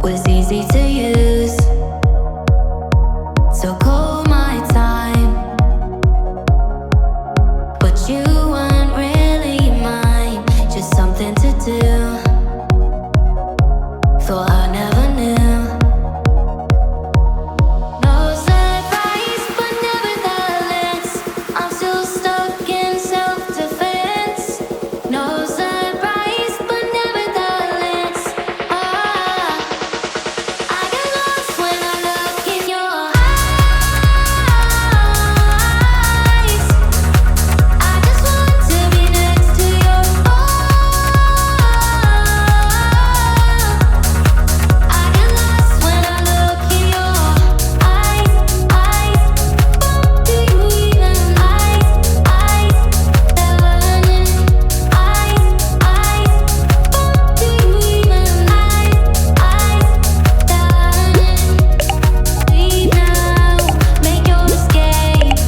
was easy to use. So call my time, but you weren't really mine, just something to do. Thought I never knew. No surprise, but nevertheless, I'm still stuck in self-defense. No surprise, but nevertheless, I get lost when I look in your eyes. I just want to be next to your I get lost when I look in your eyes. Do you even burning? Do you even leave now, make your escape.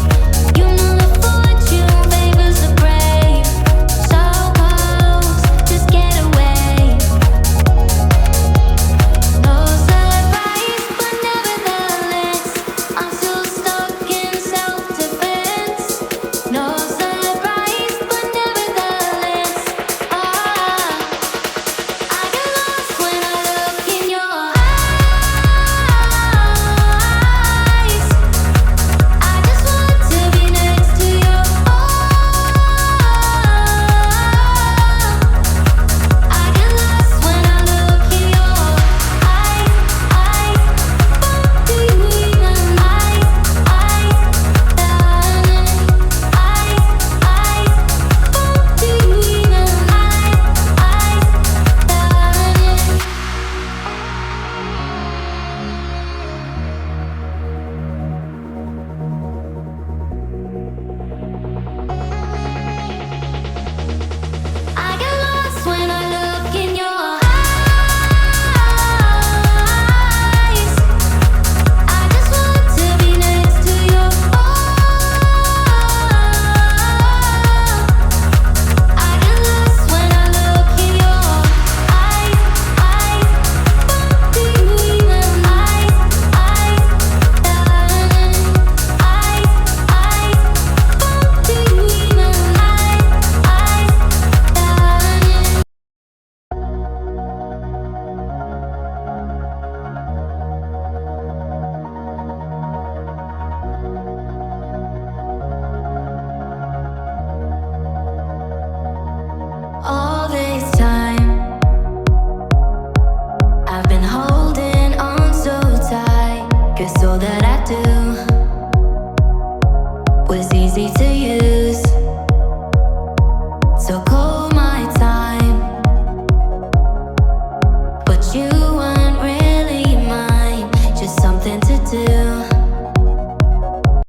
You know the fortune favors the brave. So close, just get away. No surprise, but nevertheless, I'm still stuck in self-defense. No surprise, but nevertheless, I get lost when I look in your eyes. I just want to be next to your I get lost when I look in your eyes. Do you even do you even I get lost when I look in your eyes. I just want to be next to your I get lost when I look in your eyes. Do you even do you even All this time I've been holding on so tight, 'cause all that I do